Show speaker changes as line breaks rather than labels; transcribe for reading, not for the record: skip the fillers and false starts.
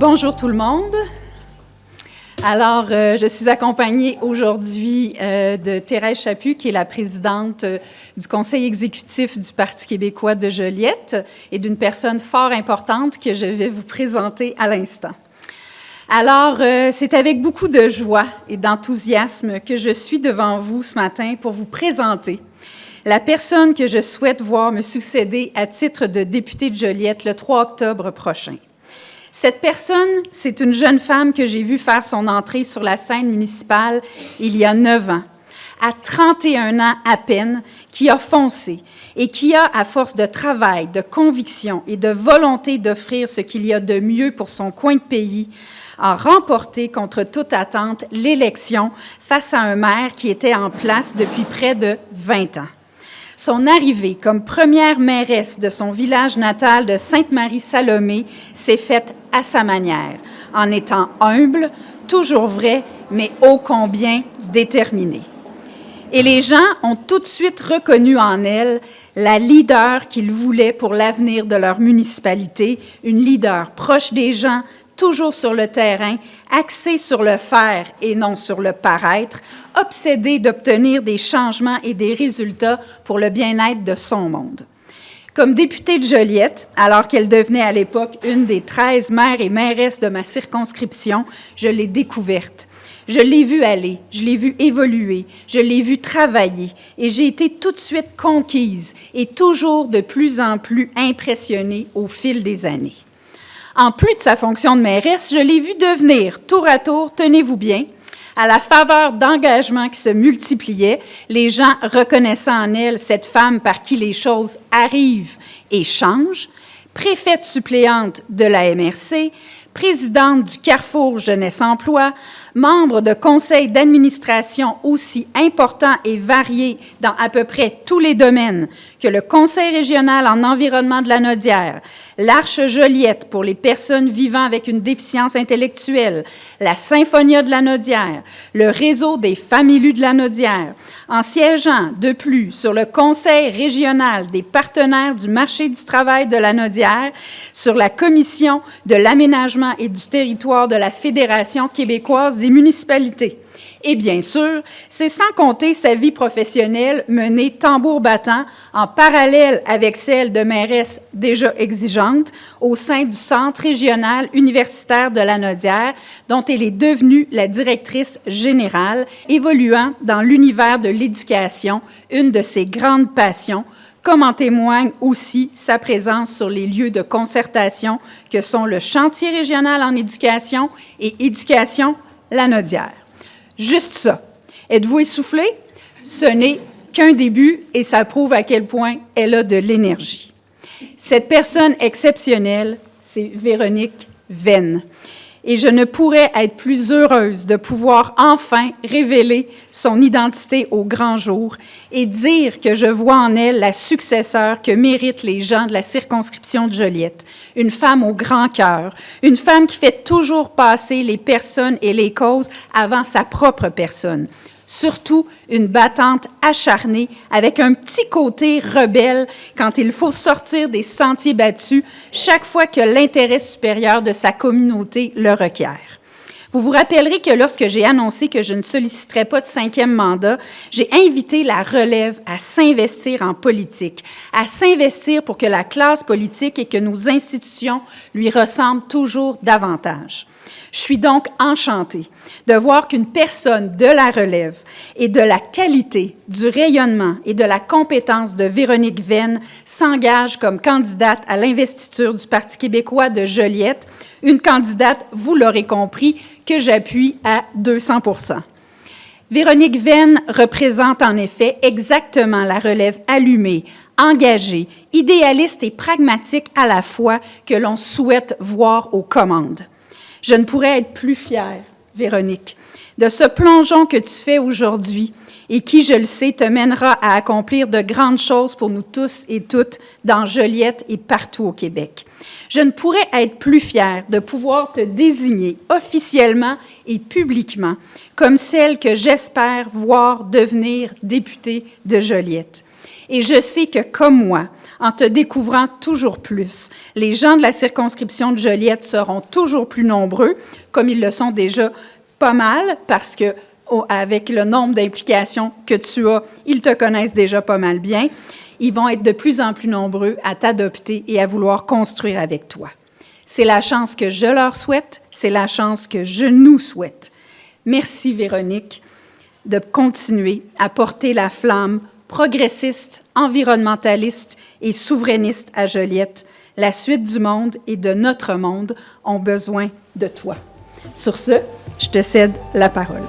Bonjour tout le monde. Alors, je suis accompagnée aujourd'hui de Thérèse Chaput, qui est la présidente du conseil exécutif du Parti québécois de Joliette, et d'une personne fort importante que je vais vous présenter à l'instant. Alors, c'est avec beaucoup de joie et d'enthousiasme que je suis devant vous ce matin pour vous présenter la personne que je souhaite voir me succéder à titre de députée de Joliette le 3 octobre prochain. Cette personne, c'est une jeune femme que j'ai vue faire son entrée sur la scène municipale il y a 9 ans, à 31 ans à peine, qui a foncé et qui a, à force de travail, de conviction et de volonté d'offrir ce qu'il y a de mieux pour son coin de pays, a remporté contre toute attente l'élection face à un maire qui était en place depuis près de 20 ans. Son arrivée comme première mairesse de son village natal de Sainte-Marie-Salomé s'est faite à sa manière, en étant humble, toujours vraie, mais ô combien déterminée. Et les gens ont tout de suite reconnu en elle la leader qu'ils voulaient pour l'avenir de leur municipalité, une leader proche des gens, toujours sur le terrain, axée sur le faire et non sur le paraître, obsédée d'obtenir des changements et des résultats pour le bien-être de son monde. Comme députée de Joliette, alors qu'elle devenait à l'époque une des 13 maires et mairesses de ma circonscription, je l'ai découverte. Je l'ai vue aller, je l'ai vue évoluer, je l'ai vue travailler et j'ai été tout de suite conquise et toujours de plus en plus impressionnée au fil des années. En plus de sa fonction de mairesse, je l'ai vue devenir, tour à tour, tenez-vous bien, à la faveur d'engagements qui se multipliaient, les gens reconnaissant en elle cette femme par qui les choses arrivent et changent, préfète suppléante de la MRC, présidente du Carrefour Jeunesse-Emploi, membre de conseils d'administration aussi importants et variés dans à peu près tous les domaines que le Conseil régional en environnement de la Naudière, l'Arche Joliette pour les personnes vivant avec une déficience intellectuelle, la Symphonia de la Naudière, le réseau des femmes élues de la Naudière, en siégeant de plus sur le Conseil régional des partenaires du marché du travail de la Naudière, sur la commission de l'aménagement et du territoire de la Fédération québécoise des municipalités. Et bien sûr, c'est sans compter sa vie professionnelle menée tambour battant en parallèle avec celle de mairesse déjà exigeante au sein du Centre régional universitaire de la Naudière, dont elle est devenue la directrice générale, évoluant dans l'univers de l'éducation, une de ses grandes passions, comme en témoigne aussi sa présence sur les lieux de concertation que sont le Chantier régional en éducation et Éducation la Naudière. Juste ça. Êtes-vous essoufflé? Ce n'est qu'un début et ça prouve à quel point elle a de l'énergie. Cette personne exceptionnelle, c'est Véronique Venn. Et je ne pourrais être plus heureuse de pouvoir enfin révéler son identité au grand jour et dire que je vois en elle la successeur que méritent les gens de la circonscription de Joliette. Une femme au grand cœur, une femme qui fait toujours passer les personnes et les causes avant sa propre personne. Surtout une battante acharnée avec un petit côté rebelle quand il faut sortir des sentiers battus chaque fois que l'intérêt supérieur de sa communauté le requiert. Vous vous rappellerez que lorsque j'ai annoncé que je ne solliciterais pas de 5e mandat, j'ai invité la relève à s'investir en politique, à s'investir pour que la classe politique et que nos institutions lui ressemblent toujours davantage. Je suis donc enchantée de voir qu'une personne de la relève et de la qualité, du rayonnement et de la compétence de Véronique Venn s'engage comme candidate à l'investiture du Parti québécois de Joliette, une candidate, vous l'aurez compris, que j'appuie à 200 %. Véronique Venn représente en effet exactement la relève allumée, engagée, idéaliste et pragmatique à la fois que l'on souhaite voir aux commandes. Je ne pourrais être plus fière, Véronique, de ce plongeon que tu fais aujourd'hui et qui, je le sais, te mènera à accomplir de grandes choses pour nous tous et toutes dans Joliette et partout au Québec. Je ne pourrais être plus fière de pouvoir te désigner officiellement et publiquement comme celle que j'espère voir devenir députée de Joliette. Et je sais que, comme moi, en te découvrant toujours plus. Les gens de la circonscription de Joliette seront toujours plus nombreux, comme ils le sont déjà pas mal, parce que avec le nombre d'implications que tu as, ils te connaissent déjà pas mal bien. Ils vont être de plus en plus nombreux à t'adopter et à vouloir construire avec toi. C'est la chance que je leur souhaite, c'est la chance que je nous souhaite. Merci, Véronique, de continuer à porter la flamme progressiste, environnementaliste et souverainiste à Joliette. La suite du monde et de notre monde ont besoin de toi. Sur ce, je te cède la parole.